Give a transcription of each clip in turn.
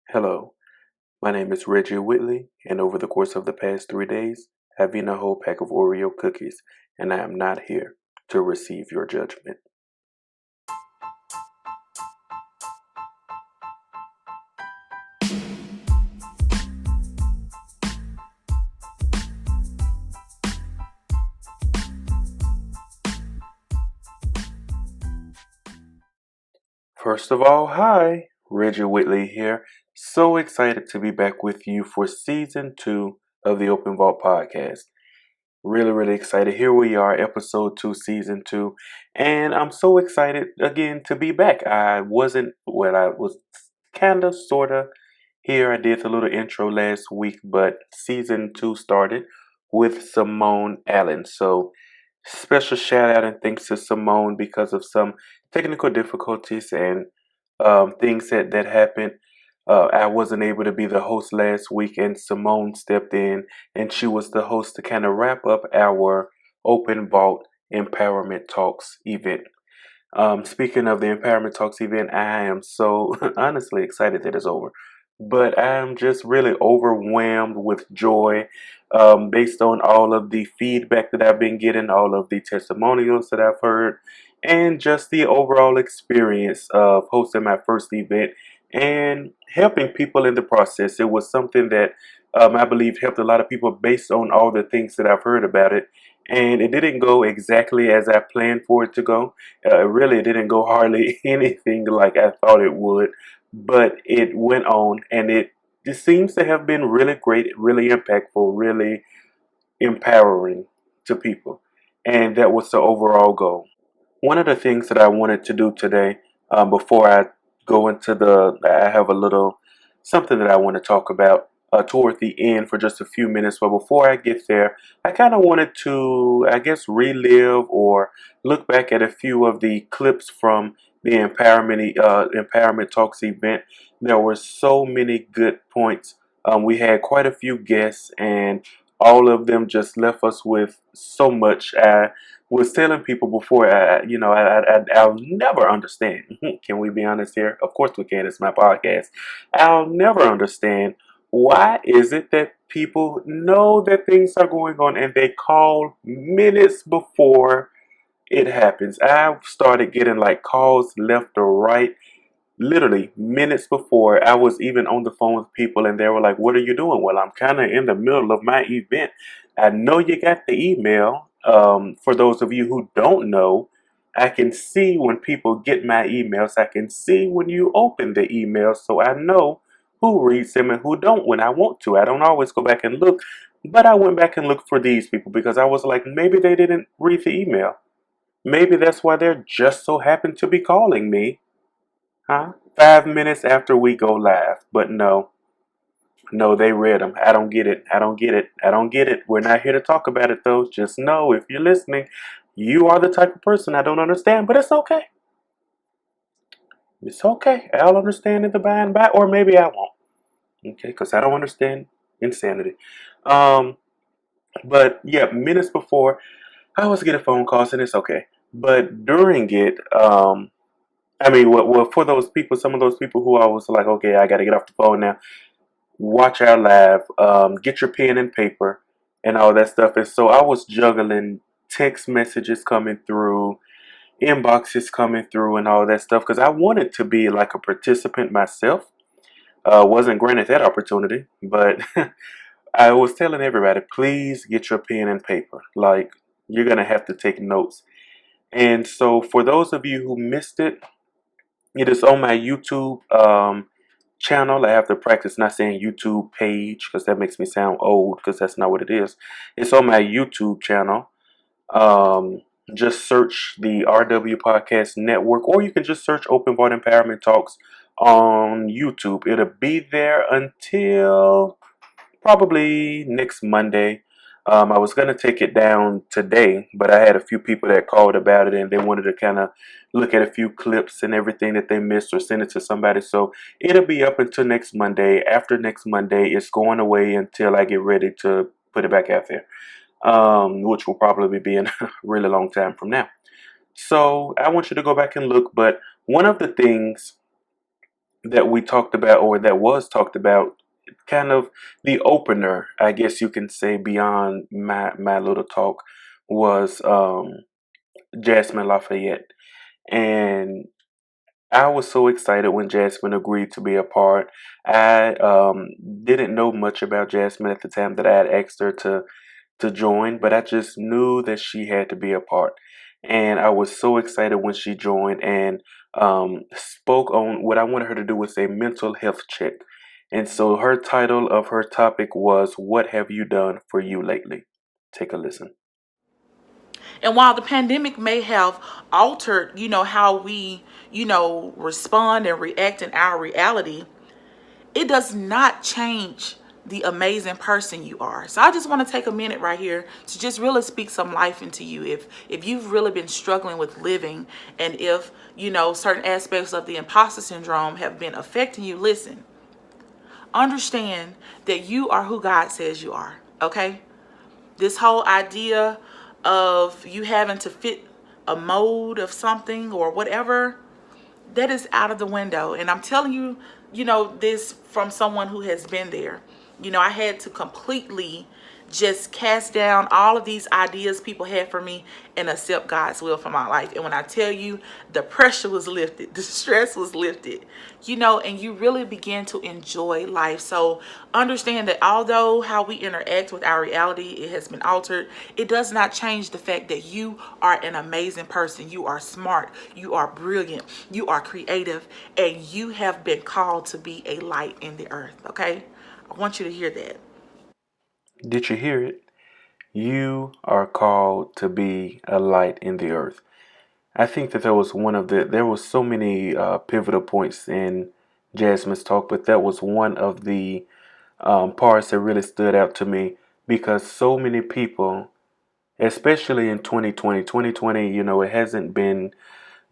Hello, my name is Reggie Whitley, and over the course of the past 3 days, I've eaten a whole pack of Oreo cookies, and I am not here to receive your judgment. First of all, hi, Reggie Whitley here. So excited to be back with you for season 2 of the Open Vault podcast. Really excited. Here we are, episode 2, season 2, and I'm so excited again to be back. I was kind of, sort of here. I did a little intro last week, but season 2 started with Simone Allen. So, special shout out and thanks to Simone because of some technical difficulties and things that happened. I wasn't able to be the host last week, and Simone stepped in, and she was the host to kind of wrap up our Open Vault Empowerment Talks event. Speaking of the Empowerment Talks event, I am so honestly excited that it's over. But I'm just really overwhelmed with joy based on all of the feedback that I've been getting, all of the testimonials that I've heard, and just the overall experience of hosting my first event and helping people in the process. It was something that I believe helped a lot of people based on all the things that I've heard about it. And it didn't go exactly as I planned for it to go. Really, it didn't go hardly anything like I thought it would, but it went on, and it just seems to have been really great, really impactful, really empowering to people. And that was the overall goal. One of the things that I wanted to do today, before I go into I have a little something that I want to talk about toward the end for just a few minutes. But before I get there, I kind of wanted to, I guess, relive or look back at a few of the clips from the Empowerment Talks event. There were so many good points. We had quite a few guests, and all of them just left us with so much. I was telling people before, I'll never understand. Can we be honest here? Of course we can. It's my podcast. I'll never understand why is it that people know that things are going on and they call minutes before it happens. I started getting like calls left or right literally minutes before I was even on the phone with people, and they were like, "What are you doing?" Well, I'm kind of in the middle of my event. I know you got the email. For those of you who don't know, I can see when people get my emails. I can see when you open the email, so I know who reads them and who don't when I want to. I don't always go back and look, but I went back and looked for these people because I was like, maybe they didn't read the email. Maybe that's why they're just so happen to be calling me. Huh? 5 minutes after we go live. But no, no, they read them. I don't get it. I don't get it. I don't get it. We're not here to talk about it though. Just know if you're listening, you are the type of person I don't understand, but it's okay. It's okay. I'll understand in the by and by, or maybe I won't. Okay, because I don't understand insanity. Um, but yeah, minutes before, I was getting phone calls, and it's okay. But during it, I mean, well, for those people, some of those people who I was like, okay, I got to get off the phone now. Watch our live, get your pen and paper, and all that stuff. And so I was juggling text messages coming through, inboxes coming through, and all that stuff because I wanted to be like a participant myself. Wasn't granted that opportunity, but I was telling everybody, please get your pen and paper. Like, you're going to have to take notes. And so, for those of you who missed it, it is on my YouTube channel. I have to practice not saying YouTube page because that makes me sound old because that's not what it is. It's on my YouTube channel. Um, just search the RW Podcast Network, or you can just search Open Vault Empowerment Talks on YouTube. It'll be there until probably next Monday. I was going to take it down today, but I had a few people that called about it and they wanted to kind of look at a few clips and everything that they missed or send it to somebody. So it'll be up until next Monday. After next Monday, it's going away until I get ready to put it back out there, which will probably be in a really long time from now. So I want you to go back and look. But one of the things that we talked about, or that was talked about, kind of the opener, I guess you can say, beyond my little talk, was Jasmine Lafayette. And I was so excited when Jasmine agreed to be a part. I didn't know much about Jasmine at the time that I had asked her to join, but I just knew that she had to be a part. And I was so excited when she joined and spoke on what I wanted her to do was a mental health check. And so her title of her topic was, "What have you done for you lately?" Take a listen. And while the pandemic may have altered, how we, respond and react in our reality, it does not change the amazing person you are. So I just want to take a minute right here to just really speak some life into you. If you've really been struggling with living, and if, certain aspects of the imposter syndrome have been affecting you, listen. Understand that you are who God says you are, okay? This whole idea of you having to fit a mold of something or whatever, that is out of the window. And I'm telling you, this from someone who has been there. I had to completely just cast down all of these ideas people had for me and accept God's will for my life. And when I tell you, the pressure was lifted, the stress was lifted, and you really begin to enjoy life. So understand that although how we interact with our reality, it has been altered, it does not change the fact that you are an amazing person. You are smart, you are brilliant, you are creative, and you have been called to be a light in the earth, okay? I want you to hear that. Did you hear it? You are called to be a light in the earth. I think that there was so many pivotal points in Jasmine's talk, but that was one of the parts that really stood out to me because so many people, especially in 2020, it hasn't been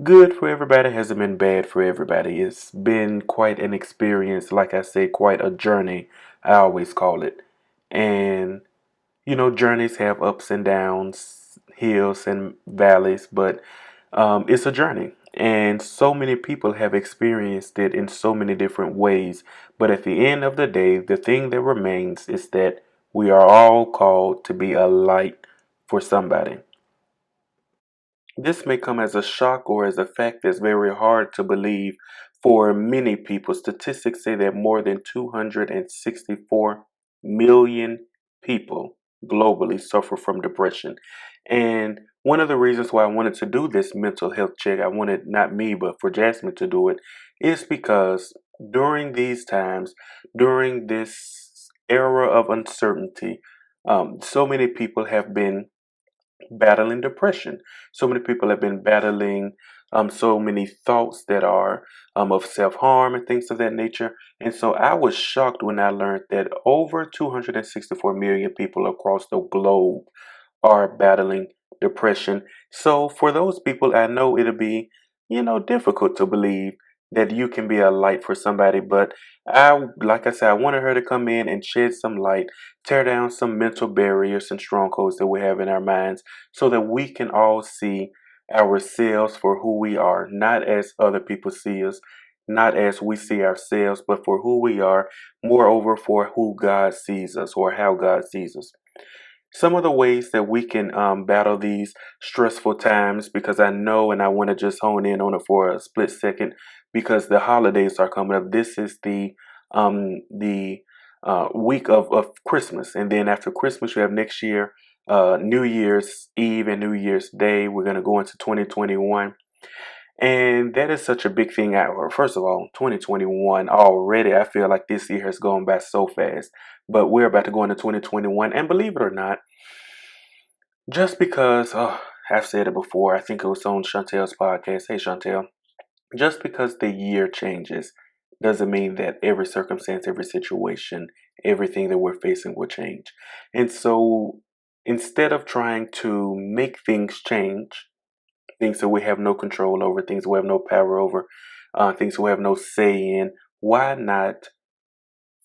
good for everybody, it hasn't been bad for everybody. It's been quite an experience, like I say, quite a journey, I always call it. And journeys have ups and downs, hills and valleys, but it's a journey. And so many people have experienced it in so many different ways. But at the end of the day, the thing that remains is that we are all called to be a light for somebody. This may come as a shock or as a fact that's very hard to believe for many people. Statistics say that more than 264 million people globally suffer from depression. And one of the reasons why I wanted to do this mental health check, I wanted not me, but for Jasmine to do it, is because during these times, during this era of uncertainty, so many people have been battling depression. So many people have been battling so many thoughts that are of self harm and things of that nature. And so I was shocked when I learned that over 264 million people across the globe are battling depression. So for those people, I know it'll be, difficult to believe that you can be a light for somebody. But like I said, I wanted her to come in and shed some light, tear down some mental barriers and strongholds that we have in our minds so that we can all see ourselves for who we are, not as other people see us, not as we see ourselves, but for who we are, moreover, for who God sees us or how God sees us. Some of the ways that we can battle these stressful times, because I know and I want to just hone in on it for a split second, because the holidays are coming up. This is the week of Christmas, and then after Christmas, you have next year, New Year's Eve and New Year's Day. We're gonna go into 2021. And that is such a big thing. First of all, 2021 already, I feel like this year has gone by so fast. But we're about to go into 2021. And believe it or not, just because, I've said it before, I think it was on Chantel's podcast. Hey, Chantel, just because the year changes doesn't mean that every circumstance, every situation, everything that we're facing will change. And so instead of trying to make things change, things that we have no control over, things we have no power over, things we have no say in, why not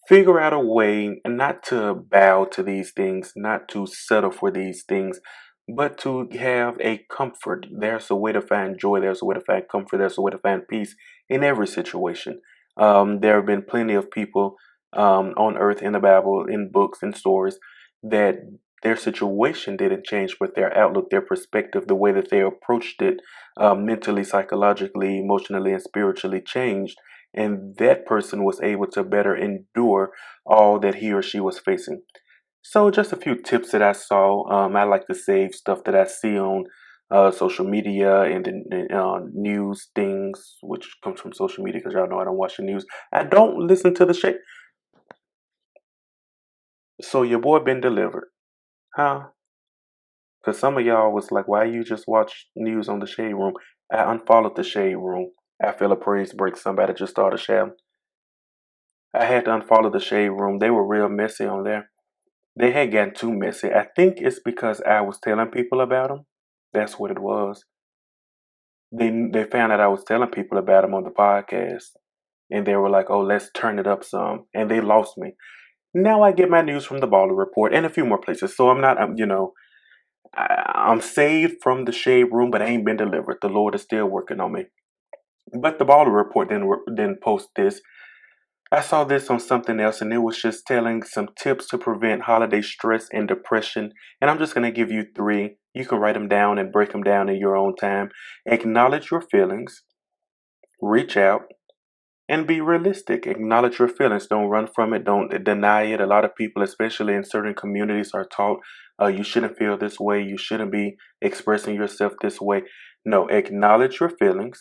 figure out a way not to bow to these things, not to settle for these things, but to have a comfort? There's a way to find joy, there's a way to find comfort, there's a way to find peace in every situation. There have been plenty of people on earth, in the Bible, in books and stories, that their situation didn't change, but their outlook, their perspective, the way that they approached it, mentally, psychologically, emotionally, and spiritually changed. And that person was able to better endure all that he or she was facing. So, just a few tips that I saw. I like to save stuff that I see on social media and then news things, which comes from social media because y'all know I don't watch the news. I don't listen to the shit. So, your boy been delivered, huh? Because some of y'all was like, why you just watch news on the Shade Room? I unfollowed the Shade Room. I feel a praise break. Somebody just started shouting. I had to unfollow the Shade Room. They were real messy on there. They had gotten too messy. I think it's because I was telling people about them. That's what it was. They found out I was telling people about them on the podcast, and they were like, "Oh, let's turn it up some," and they lost me. Now I get my news from the Baller Report and a few more places. So I'm not, I'm saved from the Shade Room, but I ain't been delivered. The Lord is still working on me. But the Baller Report didn't post this. I saw this on something else, and it was just telling some tips to prevent holiday stress and depression. And I'm just going to give you three. You can write them down and break them down in your own time. Acknowledge your feelings, reach out, and be realistic. Acknowledge your feelings. Don't run from it. Don't deny it. A lot of people, especially in certain communities, are taught you shouldn't feel this way. You shouldn't be expressing yourself this way. No, acknowledge your feelings,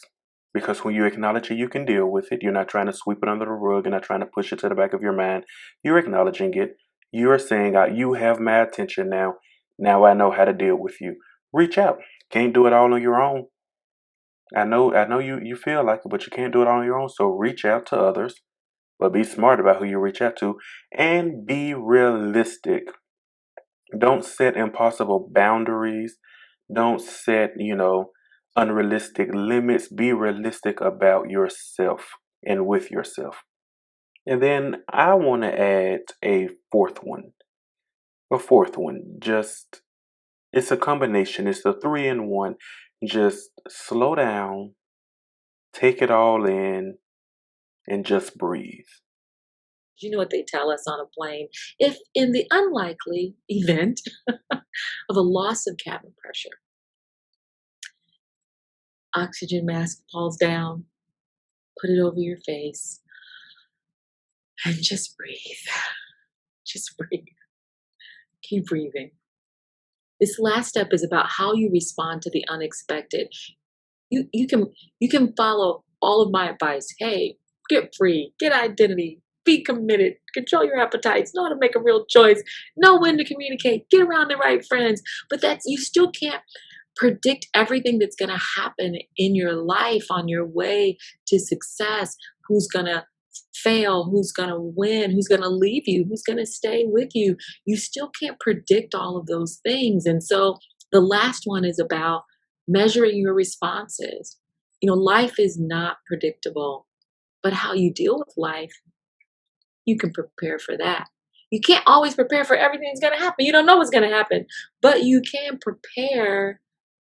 because when you acknowledge it, you can deal with it. You're not trying to sweep it under the rug. You're not trying to push it to the back of your mind. You're acknowledging it. You're saying, you have my attention now. Now I know how to deal with you. Reach out. Can't do it all on your own. I know you feel like it, but you can't do it on your own. So reach out to others, but be smart about who you reach out to, and be realistic. Don't set impossible boundaries. Don't set, unrealistic limits. Be realistic about yourself and with yourself. And then I want to add a fourth one. A fourth one. Just, it's a combination. It's a three in one. Just slow down, take it all in, and just breathe. You know what they tell us on a plane? If in the unlikely event of a loss of cabin pressure, oxygen mask falls down, put it over your face, and just breathe. Just breathe. Keep breathing. This last step is about how you respond to the unexpected. You can follow all of my advice. Hey, get free, get identity, be committed, control your appetites, know how to make a real choice, know when to communicate, get around the right friends. But that's, you still can't predict everything that's going to happen in your life on your way to success. Who's going to fail, who's going to win, who's going to leave you, who's going to stay with you. You still can't predict all of those things. And so the last one is about measuring your responses. Life is not predictable, but how you deal with life, you can prepare for that. You can't always prepare for everything that's going to happen. You don't know what's going to happen, but you can prepare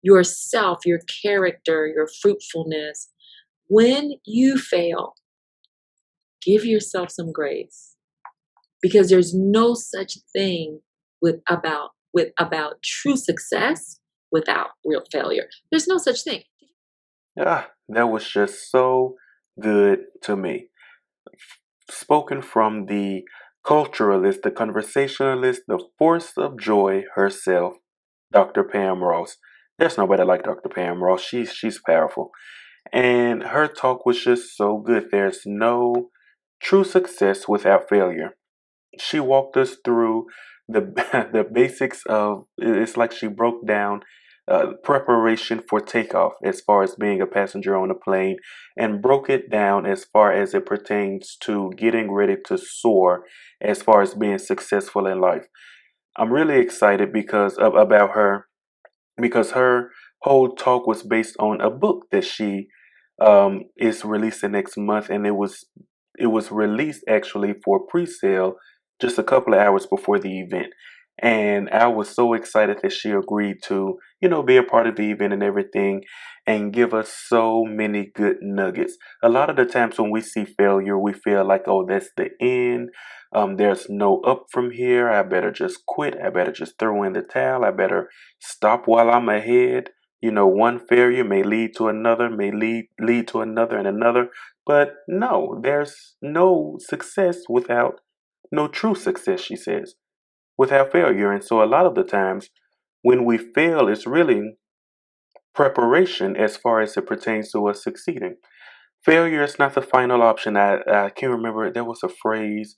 yourself, your character, your fruitfulness. When you fail, give yourself some grace, because there's no such thing about true success without real failure. There's no such thing. That was just so good to me. Spoken from the culturalist, the conversationalist, the force of joy herself, Dr. Pam Ross. There's nobody like Dr. Pam Ross. She's powerful. And her talk was just so good. There's no true success without failure. She walked us through the the basics of, it's like she broke down preparation for takeoff as far as being a passenger on a plane, and broke it down as far as it pertains to getting ready to soar as far as being successful in life. I'm really excited about her, because her whole talk was based on a book that she is releasing next month, and it was released actually for pre-sale just a couple of hours before the event. And I was so excited that she agreed to, be a part of the event and everything and give us so many good nuggets. A lot of the times when we see failure, we feel like, oh, that's the end. There's no up from here. I better just quit. I better just throw in the towel. I better stop while I'm ahead. One failure may lead to another, may lead to another and another. But no, there's no success without no true success, she says, without failure. And so a lot of the times when we fail, it's really preparation as far as it pertains to us succeeding. Failure is not the final option. I can't remember. There was a phrase.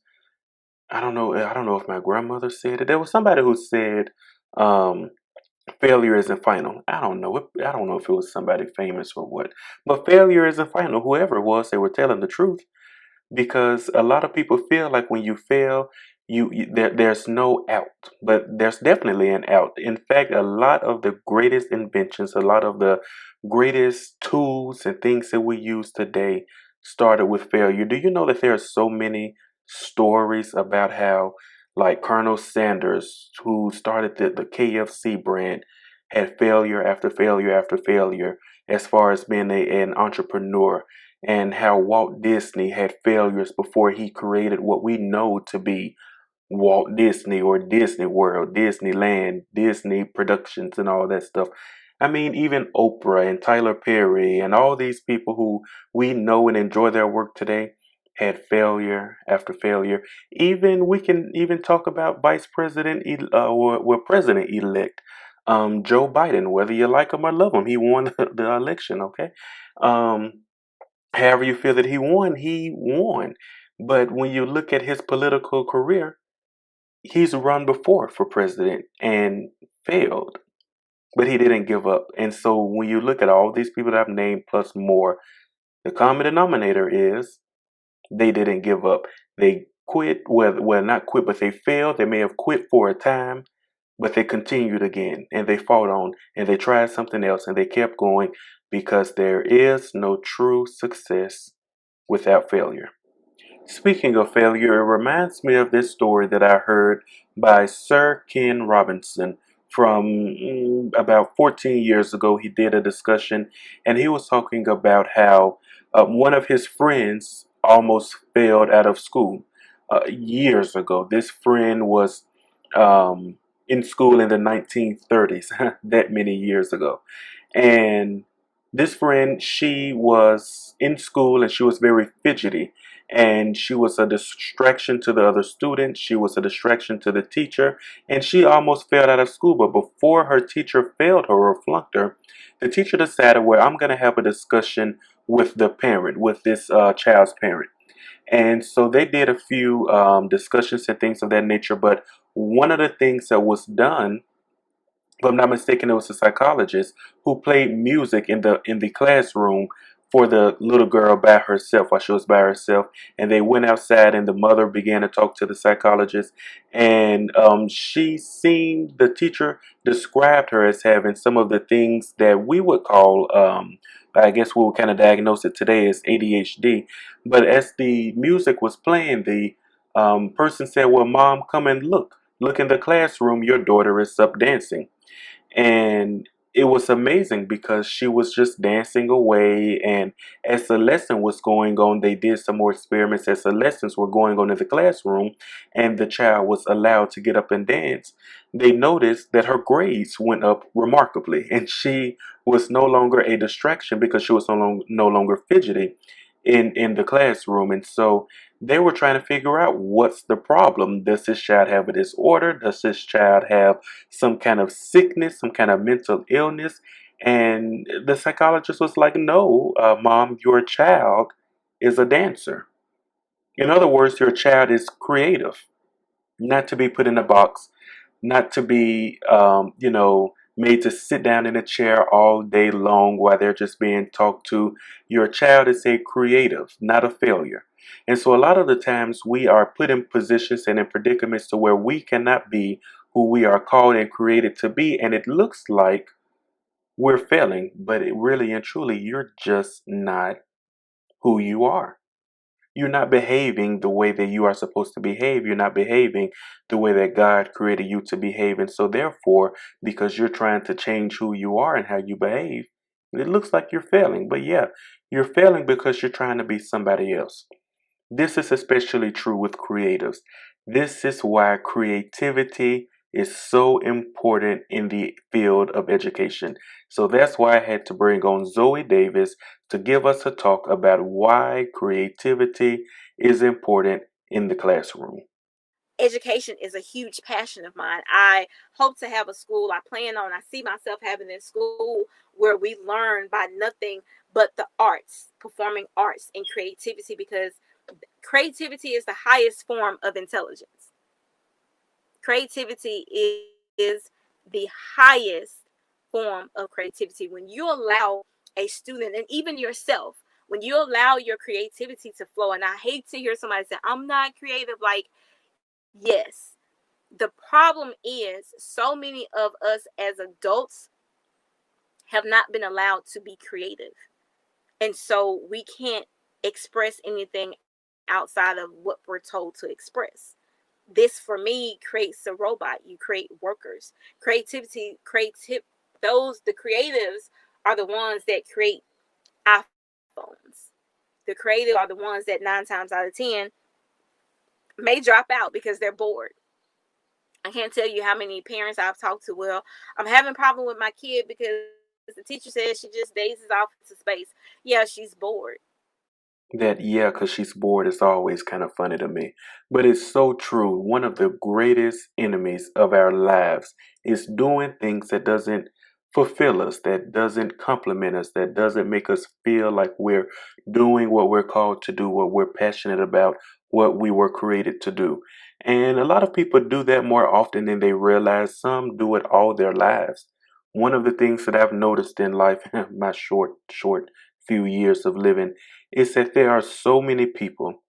I don't know if my grandmother said it. There was somebody who said, um, failure isn't final. I don't know. I don't know if it was somebody famous or what. But failure isn't final. Whoever it was, they were telling the truth, because a lot of people feel like when you fail, there's no out, but there's definitely an out. In fact, a lot of the greatest inventions, a lot of the greatest tools and things that we use today started with failure. Do you know that there are so many stories about how, like Colonel Sanders, who started the KFC brand, had failure after failure after failure as far as being an entrepreneur, and how Walt Disney had failures before he created what we know to be Walt Disney or Disney World, Disneyland, Disney Productions, and all that stuff. I mean, even Oprah and Tyler Perry and all these people who we know and enjoy their work today had failure after failure. Even we can even talk about Vice President or President elect Joe Biden. Whether you like him or love him, he won the election. Okay, um, however you feel that he won. But when you look at his political career, he's run before for president and failed, but he didn't give up. And so when you look at all these people that I've named plus more, the common denominator is they didn't give up. They quit, well, not quit, but they failed. They may have quit for a time, but they continued again and they fought on and they tried something else and they kept going, because there is no true success without failure. Speaking of failure, it reminds me of this story that I heard by Sir Ken Robinson from about 14 years ago. He did a discussion and he was talking about how one of his friends almost failed out of school years ago. This friend was um, in school in the 1930s, that many years ago. And this friend, she was in school and she was very fidgety, and she was a distraction to the other students. She was a distraction to the teacher, and she almost failed out of school. But before her teacher failed her or flunked her, the teacher decided, well, I'm going to have a discussion with the parent, with this child's parent. And so they did a few discussions and things of that nature. But one of the things that was done, if I'm not mistaken, it was a psychologist who played music in the classroom for the little girl by herself while she was by herself. And they went outside, and the mother began to talk to the psychologist. And she seen the teacher described her as having some of the things that we would call, I guess we would kind of diagnose it today as ADHD. But as the music was playing, the person said, "Well, mom, come and look. Look in the classroom. Your daughter is up dancing." And it was amazing because she was just dancing away. And as the lesson was going on, they did some more experiments. As the lessons were going on in the classroom and the child was allowed to get up and dance, they noticed that her grades went up remarkably, and she was no longer a distraction because she was no longer fidgety in the classroom. And so they were trying to figure out, what's the problem. Does this child have a disorder? Does this child have some kind of sickness, some kind of mental illness? And the psychologist was like, no, mom, your child is a dancer. In other words, your child is creative, not to be put in a box, not to be, made to sit down in a chair all day long while they're just being talked to. Your child is a creative, not a failure. And so a lot of the times we are put in positions and in predicaments to where we cannot be who we are called and created to be. And it looks like we're failing, but it really and truly, you're just not who you are. you're not behaving the way that you are supposed to behave. You're not behaving the way that God created you to behave. And so therefore, because you're trying to change who you are and how you behave, it looks like you're failing. But yeah, you're failing because you're trying to be somebody else. This is especially true with creatives. This is why creativity is so important in the field of education. So that's why I had to bring on Zoe Davis to give us a talk about why creativity is important in the classroom. Education is a huge passion of mine. I hope to have a school. I see myself having a school where we learn by nothing but the arts, performing arts and creativity, because creativity is the highest form of intelligence. Creativity is the highest form of creativity. When you allow a student, and even yourself, when you allow your creativity to flow, and I hate to hear somebody say, I'm not creative. Like, yes. The problem is so many of us as adults have not been allowed to be creative. And so we can't express anything outside of what we're told to express. This for me creates a robot. You create workers. The creatives are the ones that create iPhones. The creative are the ones that 9 times out of 10 may drop out because they're bored. I can't tell you how many parents I've talked to. Well, I'm having a problem with my kid because the teacher says she just dazes off into space. Yeah, she's bored. That, yeah, because she's bored is always kind of funny to me. But it's so true. One of the greatest enemies of our lives is doing things that doesn't fulfill us, that doesn't compliment us, that doesn't make us feel like we're doing what we're called to do, what we're passionate about, what we were created to do. And a lot of people do that more often than they realize. Some do it all their lives. One of the things that I've noticed in life, my short few years of living, is that there are so many people,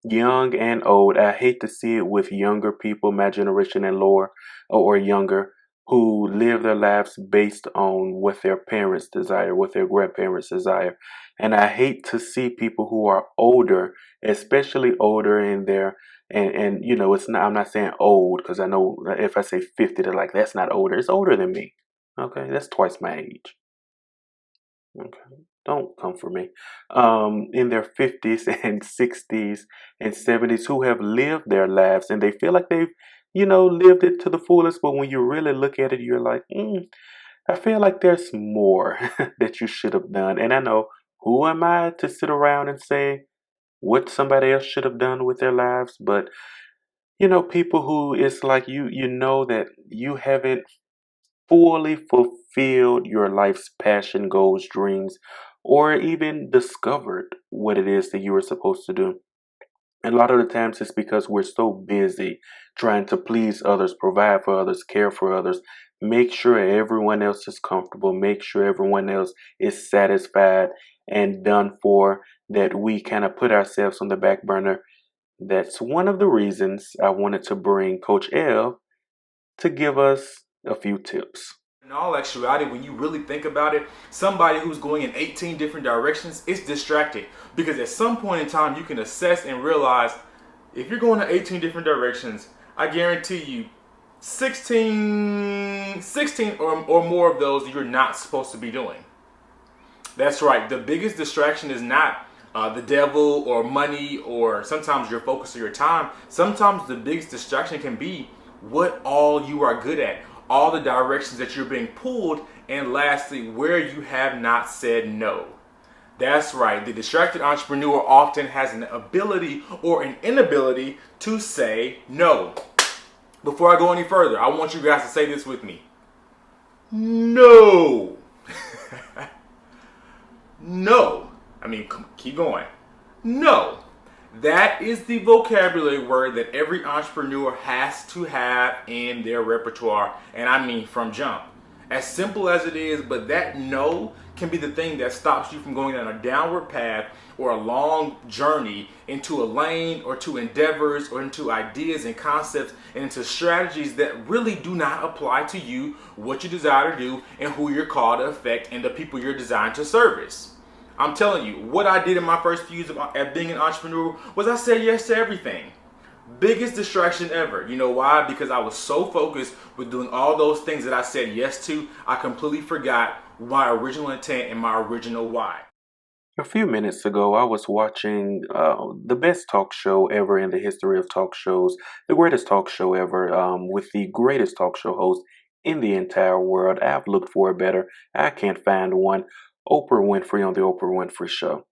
young and old. I hate to see it with younger people, my generation and lower or younger, who live their lives based on what their parents desire, what their grandparents desire. And I hate to see people who are older, especially older in their and you know, it's not, I'm not saying old, because I know if I say 50, they're like, that's not older. It's older than me. Okay, that's twice my age. Okay. Don't come for me. In their 50s and 60s and 70s, who have lived their lives and they feel like they've, lived it to the fullest. But when you really look at it, you're like, I feel like there's more that you should have done. And I know, who am I to sit around and say what somebody else should have done with their lives? But, people who it's like you know that you haven't fully fulfilled your life's passion, goals, dreams, or even discovered what it is that you were supposed to do. And a lot of the times it's because we're so busy trying to please others, provide for others, care for others, make sure everyone else is comfortable, make sure everyone else is satisfied and done for, that we kind of put ourselves on the back burner. That's one of the reasons I wanted to bring Coach L to give us a few tips. In all actuality, when you really think about it, somebody who's going in 18 different directions is distracted, because at some point in time you can assess and realize, if you're going in 18 different directions, I guarantee you 16 or more of those you're not supposed to be doing. That's right. The biggest distraction is not the devil or money or sometimes your focus or your time. Sometimes the biggest distraction can be what all you are good at, all the directions that you're being pulled, and lastly, where you have not said no. That's right. The distracted entrepreneur often has an ability or an inability to say no. Before I go any further, I want you guys to say this with me. No. No. Keep going. No. That is the vocabulary word that every entrepreneur has to have in their repertoire, and I mean from jump. As simple as it is, but that no can be the thing that stops you from going on a downward path or a long journey into a lane or to endeavors or into ideas and concepts and into strategies that really do not apply to you, what you desire to do, and who you're called to affect and the people you're designed to service. I'm telling you, what I did in my first few years at being an entrepreneur was I said yes to everything. Biggest distraction ever. You know why? Because I was so focused with doing all those things that I said yes to, I completely forgot my original intent and my original why. A few minutes ago, I was watching the best talk show ever in the history of talk shows, the greatest talk show ever, with the greatest talk show host in the entire world. I've looked for a better. I can't find one. Oprah Winfrey on the Oprah Winfrey Show.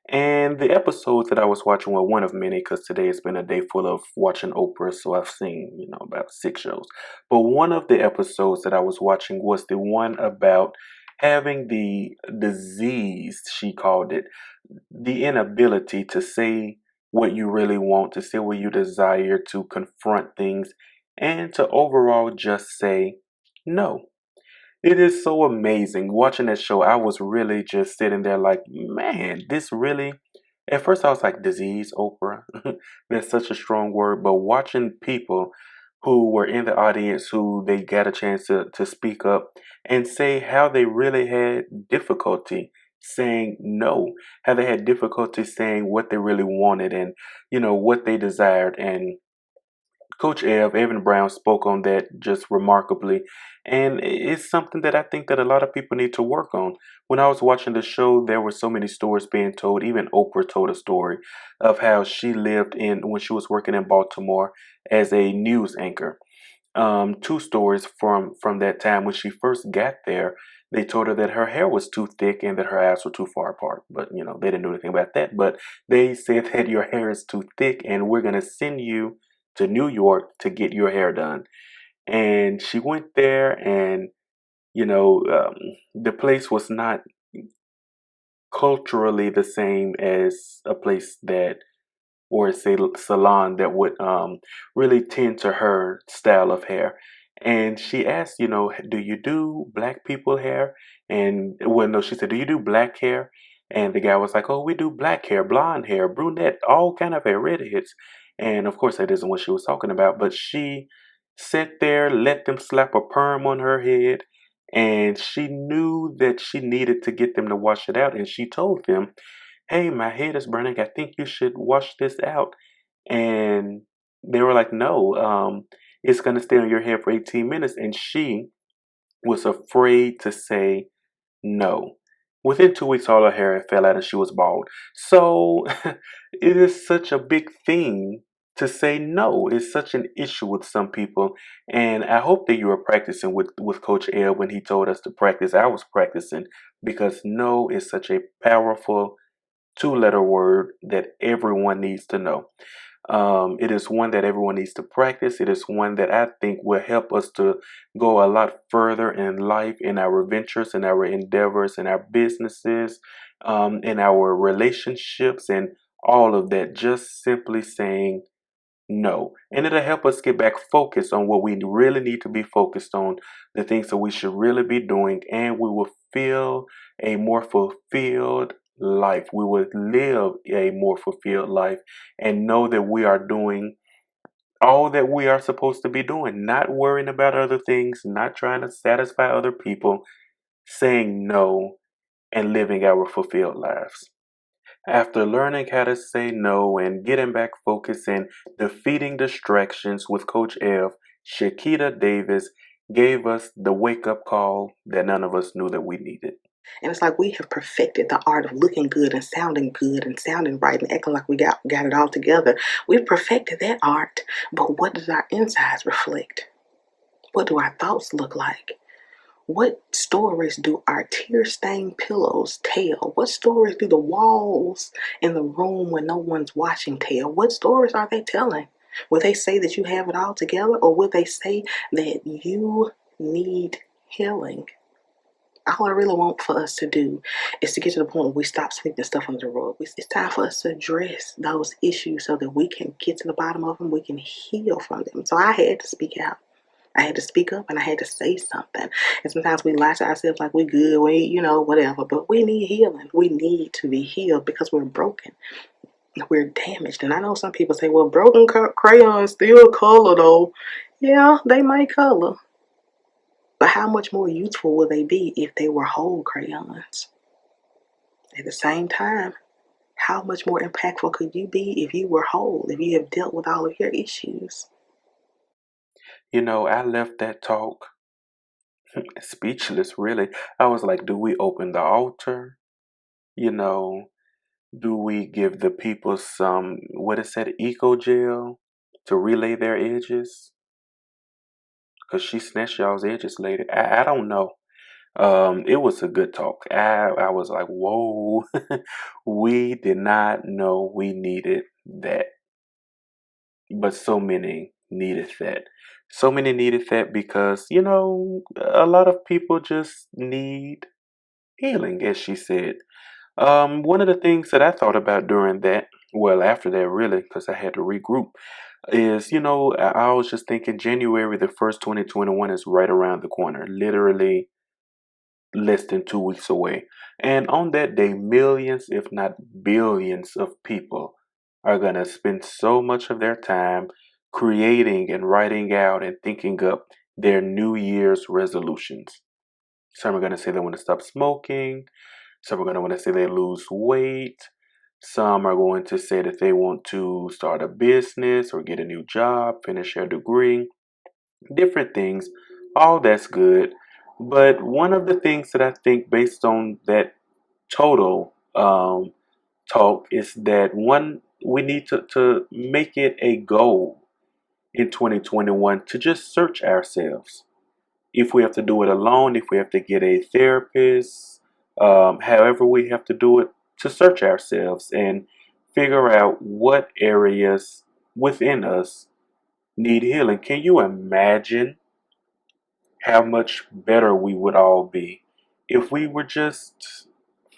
And the episodes that I was watching were one of many because today has been a day full of watching Oprah, so I've seen, about 6 shows. But one of the episodes that I was watching was the one about having the disease, she called it, the inability to say what you really want, to say what you desire, to confront things, and to overall just say no. It is so amazing. Watching that show, I was really just sitting there like, man, this really. At first, I was like, disease, Oprah. That's such a strong word. But watching people who were in the audience who they got a chance to speak up and say how they really had difficulty saying no, how they had difficulty saying what they really wanted and, what they desired. And Coach Evan Brown spoke on that just remarkably. And it's something that I think that a lot of people need to work on. When I was watching the show, there were so many stories being told. Even Oprah told a story of how she lived when she was working in Baltimore as a news anchor. Two stories from that time. When she first got there, they told her that her hair was too thick and that her eyes were too far apart. But, they didn't know anything about that. But they said that your hair is too thick and we're going to send you to New York to get your hair done. And she went there and, the place was not culturally the same as a place that or say salon that would really tend to her style of hair. And she asked, do you do black people hair? And well, no, she said, do you do black hair? And the guy was like, oh, we do black hair, blonde hair, brunette, all kind of hair, redheads. And of course, that isn't what she was talking about. But she sat there, let them slap a perm on her head. And she knew that she needed to get them to wash it out. And she told them, hey, my head is burning. I think you should wash this out. And they were like, no, it's going to stay on your head for 18 minutes. And she was afraid to say no. Within 2 weeks, all her hair fell out and she was bald. So it is such a big thing to say no. It's such an issue with some people. And I hope that you are practicing with Coach L when he told us to practice. I was practicing because no is such a powerful two-letter word that everyone needs to know. It is one that everyone needs to practice. It is one that I think will help us to go a lot further in life, in our ventures, in our endeavors, in our businesses, in our relationships, and all of that. Just simply saying no. And it'll help us get back focused on what we really need to be focused on, the things that we should really be doing, and we will feel a more fulfilled life. We will live a more fulfilled life and know that we are doing all that we are supposed to be doing, not worrying about other things, not trying to satisfy other people, saying no and living our fulfilled lives. After learning how to say no and getting back focused and defeating distractions with Coach Ev, Shakita Davis gave us the wake-up call that none of us knew that we needed. And it's like we have perfected the art of looking good and sounding right and acting like we got it all together. We've perfected that art, but what does our insides reflect? What do our thoughts look like? What stories do our tear-stained pillows tell? What stories do the walls in the room when no one's watching tell? What stories are they telling? Will they say that you have it all together, or will they say that you need healing? All I really want for us to do is to get to the point where we stop sweeping stuff under the rug. It's time for us to address those issues so that we can get to the bottom of them, we can heal from them. So I had to speak out. I had to speak up and I had to say something. And sometimes we lie to ourselves like we're good, whatever. But we need healing. We need to be healed because we're broken. We're damaged. And I know some people say, well, broken crayons still color though. Yeah, they might color. But how much more useful will they be if they were whole crayons? At the same time, how much more impactful could you be if you were whole, if you have dealt with all of your issues? I left that talk speechless, really. I was like, do we open the altar? You know, do we give the people some, what is that, eco gel to relay their edges? Because she snatched y'all's edges later. I don't know. It was a good talk. I was like, whoa, we did not know we needed that. But so many needed that. So many needed that because, a lot of people just need healing, as she said. One of the things that I thought about during that, well, after that, really, because I had to regroup, is, I was just thinking January the 1st, 2021 is right around the corner, literally less than 2 weeks away. And on that day, millions, if not billions, of people are going to spend so much of their time creating and writing out and thinking up their New Year's resolutions. Some are going to say they want to stop smoking. Some are going to want to say they lose weight. Some are going to say that they want to start a business or get a new job, finish their degree, different things. All that's good. But one of the things that I think, based on that total talk, is that one, we need to make it a goal in 2021 to just search ourselves. If we have to do it alone, if we have to get a therapist, however we have to do it, to search ourselves and figure out what areas within us need healing. Can you imagine how much better we would all be if we were just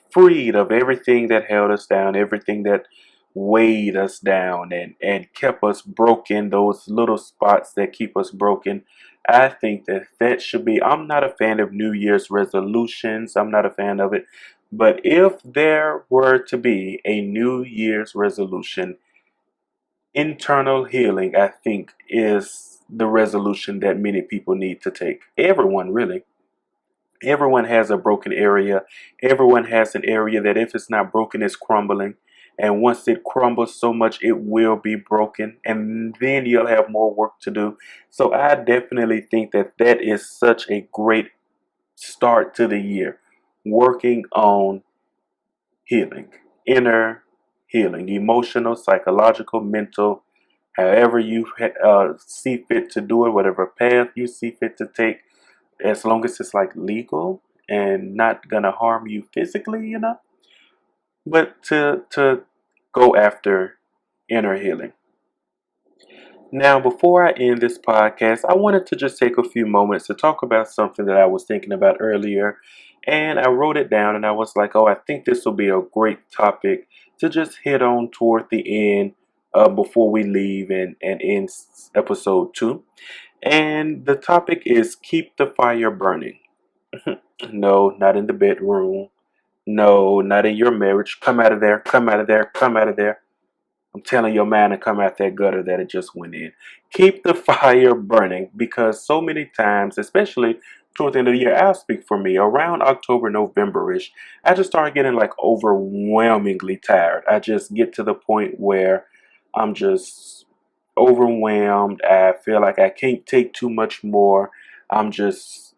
freed of everything that held us down, everything that weighed us down and kept us broken, those little spots that keep us broken? I think that should be. I'm not a fan of New Year's resolutions. I'm not a fan of it. But if there were to be a New Year's resolution, internal healing, I think, is the resolution that many people need to take. Everyone, really. Everyone has a broken area. Everyone has an area that, if it's not broken, is crumbling. And once it crumbles so much, it will be broken. And then you'll have more work to do. So I definitely think that is such a great start to the year. Working on healing, inner healing, emotional, psychological, mental, however you see fit to do it, whatever path you see fit to take, as long as it's like legal and not gonna harm you physically, but to go after inner healing. Now, before I end this podcast, I wanted to just take a few moments to talk about something that I was thinking about earlier. And I wrote it down and I was like, oh, I think this will be a great topic to just hit on toward the end, before we leave and end episode 2. And the topic is keep the fire burning. No, not in the bedroom. No, not in your marriage. Come out of there. Come out of there. Come out of there. I'm telling your man to come out that gutter that it just went in. Keep the fire burning, because so many times, especially toward the end of the year, I'll speak for me, around October, November-ish, I just start getting like overwhelmingly tired. I just get to the point where I'm just overwhelmed. I feel like I can't take too much more. I'm just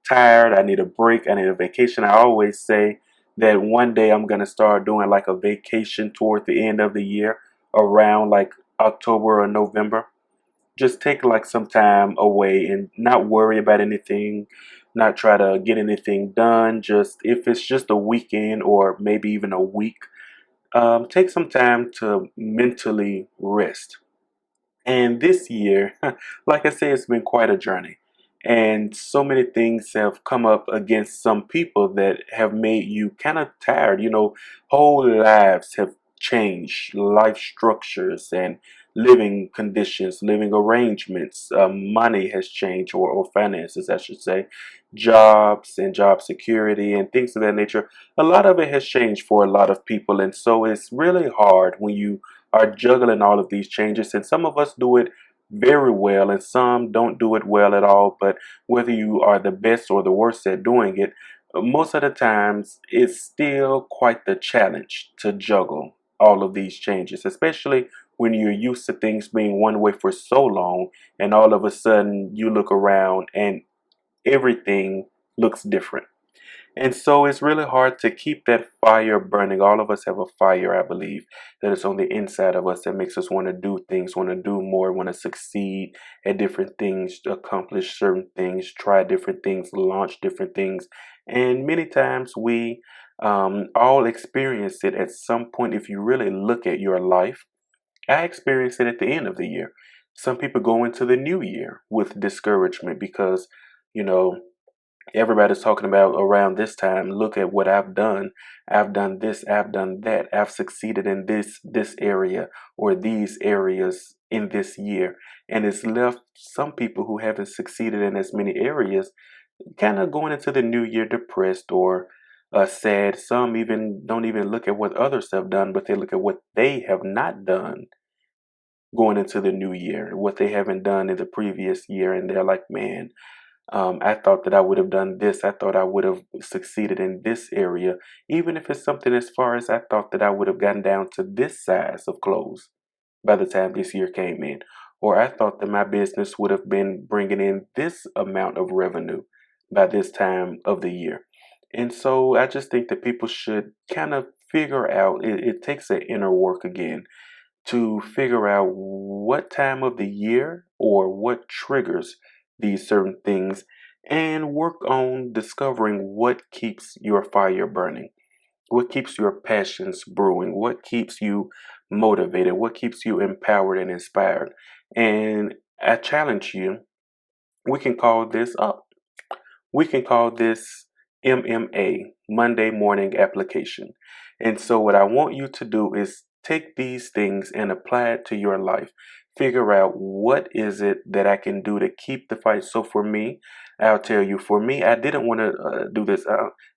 tired. I need a break. I need a vacation. I always say that one day I'm going to start doing like a vacation toward the end of the year, around like October or November. Just take like some time away and not worry about anything, not try to get anything done. Just, if it's just a weekend or maybe even a week, take some time to mentally rest. And this year, like I say, it's been quite a journey. And so many things have come up against some people that have made you kind of tired. Whole lives have changed, life structures and living conditions, living arrangements. Money has changed, or finances, I should say, jobs and job security and things of that nature. A lot of it has changed for a lot of people. And so it's really hard when you are juggling all of these changes. And some of us do it very well, and some don't do it well at all. But whether you are the best or the worst at doing it, most of the times it's still quite the challenge to juggle all of these changes, especially when you're used to things being one way for so long, and all of a sudden you look around and everything looks different. And so it's really hard to keep that fire burning. All of us have a fire, I believe, that is on the inside of us that makes us want to do things, want to do more, want to succeed at different things, accomplish certain things, try different things, launch different things. And many times we all experience it at some point. If you really look at your life, I experience it at the end of the year. Some people go into the new year with discouragement because, you know, everybody's talking about around this time, look at what I've done. I've done this, I've done that. I've succeeded in this area or these areas in this year. And it's left some people who haven't succeeded in as many areas kind of going into the new year depressed or sad. Some even don't even look at what others have done, but they look at what they have not done going into the new year, what they haven't done in the previous year, and they're like, man, I thought that I would have done this. I thought I would have succeeded in this area, even if it's something as far as I thought that I would have gotten down to this size of clothes by the time this year came in. Or I thought that my business would have been bringing in this amount of revenue by this time of the year. And so I just think that people should kind of figure out, it takes an inner work again to figure out what time of the year or what triggers these certain things and work on discovering what keeps your fire burning, what keeps your passions brewing, what keeps you motivated, what keeps you empowered and inspired. And I challenge you, we can call this up. We can call this MMA, Monday Morning Application. And so, what I want you to do is take these things and apply it to your life. Figure out what is it that I can do to keep the fight. So, for me, I'll tell you, for me, I didn't want to do this.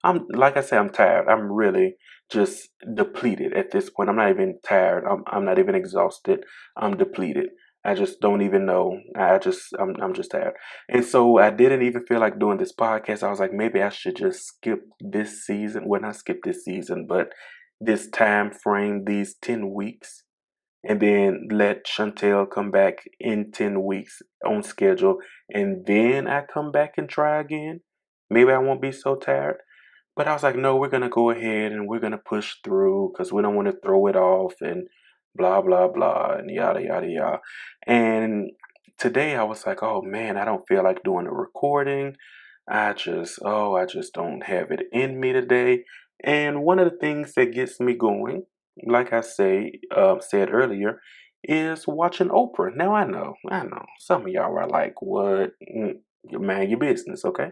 I'm like I said, I'm tired. I'm really just depleted at this point. I'm not even tired. I'm not even exhausted. I'm depleted. I just don't even know. I'm just tired. And so I didn't even feel like doing this podcast. I was like, maybe I should just skip this season. Well, not skip this season, but this time frame, these 10 weeks, and then let Chantel come back in 10 weeks on schedule. And then I come back and try again. Maybe I won't be so tired. But I was like, no, we're going to go ahead and we're going to push through because we don't want to throw it off and blah, blah, blah, and yada, yada, yada. And today I was like, oh man, I don't feel like doing a recording. I just don't have it in me today. And one of the things that gets me going, like I said earlier, is watching Oprah. Now I know, some of y'all are like, what? Man, your business, okay?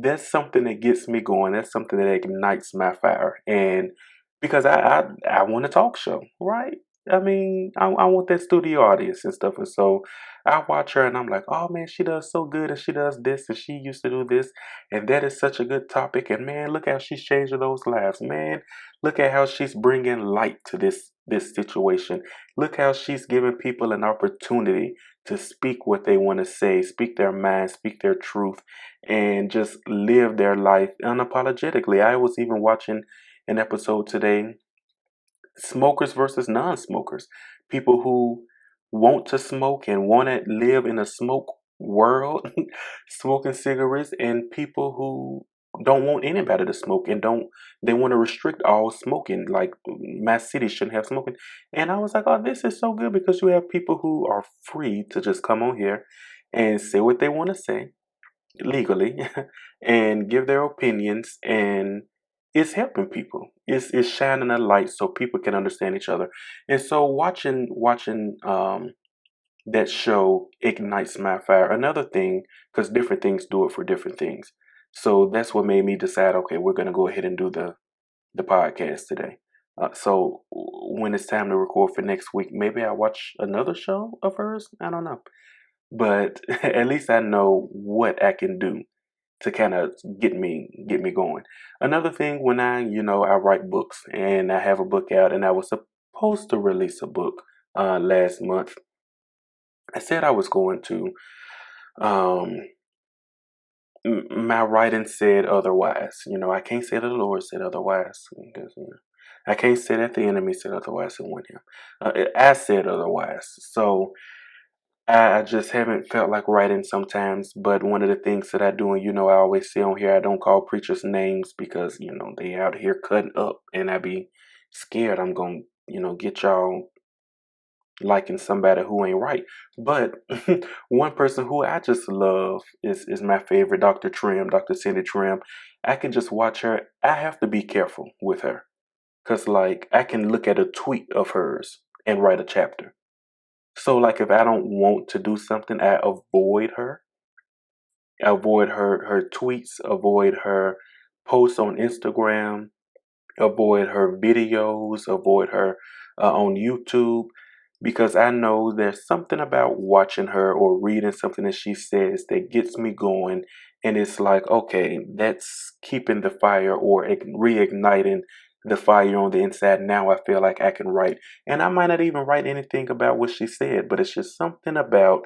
That's something that gets me going. That's something that ignites my fire. And because I want a talk show, right? I mean, I want that studio audience and stuff. And so I watch her and I'm like, oh man, she does so good and she does this and she used to do this. And that is such a good topic. And man, look how she's changing those lives. Man, look at how she's bringing light to this situation. Look how she's giving people an opportunity to speak what they want to say, speak their mind, speak their truth, and just live their life unapologetically. I was even watching an episode today, smokers versus non-smokers, people who want to smoke and want to live in a smoke world, smoking cigarettes, and people who don't want anybody to smoke and they want to restrict all smoking, like my city shouldn't have smoking. And I was like, oh, this is so good because you have people who are free to just come on here and say what they want to say legally and give their opinions, and it's helping people. It's shining a light so people can understand each other. And so watching that show ignites my fire. Another thing, because different things do it for different things. So that's what made me decide, okay, we're gonna go ahead and do the podcast today. So when it's time to record for next week, maybe I watch another show of hers. I don't know, but at least I know what I can do to kind of get me going. Another thing, when I write books and I have a book out, and I was supposed to release a book last month. I said I was going to. Um, my writing said otherwise. I can't say the Lord said otherwise. Because, I can't say that the enemy said otherwise. It wasn't him. I said otherwise. So I just haven't felt like writing sometimes. But one of the things that I do, and I always say on here, I don't call preachers names because they out here cutting up, and I be scared I'm gonna get y'all liking somebody who ain't right. But one person who I just love is my favorite, Dr. Cindy Trim. I can just watch her. I have to be careful with her because, like, I can look at a tweet of hers and write a chapter. So, like, if I don't want to do something, I avoid her. Avoid her tweets. Avoid her posts on Instagram. Avoid her videos. Avoid her on YouTube, because I know there's something about watching her or reading something that she says that gets me going. And it's like, okay, that's keeping the fire or reigniting the fire on the inside. Now I feel like I can write. And I might not even write anything about what she said, but it's just something about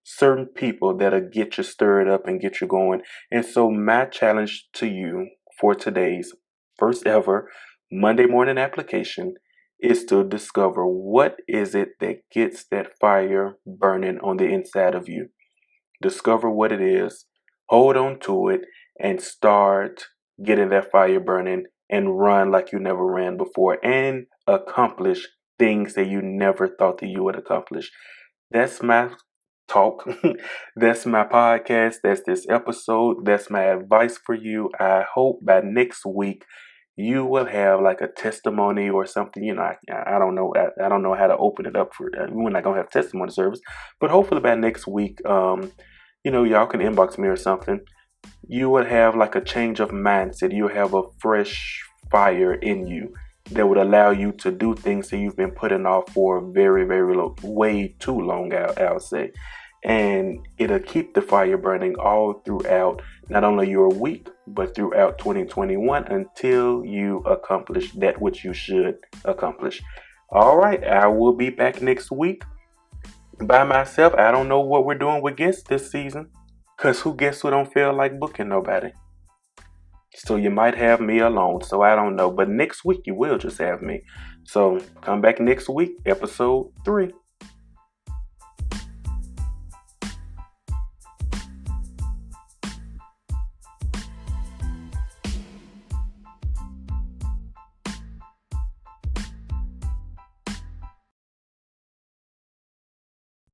certain people that'll get you stirred up and get you going. And so my challenge to you for today's first ever Monday morning application is to discover what is it that gets that fire burning on the inside of you. Discover what it is, hold on to it, and start getting that fire burning and run like you never ran before and accomplish things that you never thought that you would accomplish. That's my talk. That's my podcast. That's this episode. That's my advice for you. I hope by next week you will have like a testimony or something. I don't know. I don't know how to open it up for. We're not gonna have testimony service, but hopefully by next week, y'all can inbox me or something. You would have like a change of mindset. You have a fresh fire in you that would allow you to do things that you've been putting off for very, very long, way too long, I'll say. And it'll keep the fire burning all throughout not only your week, but throughout 2021 until you accomplish that which you should accomplish. All right, I will be back next week by myself. I don't know what we're doing with guests this season, because who don't feel like booking nobody? So you might have me alone. So I don't know. But next week you will just have me. So come back next week, episode 3.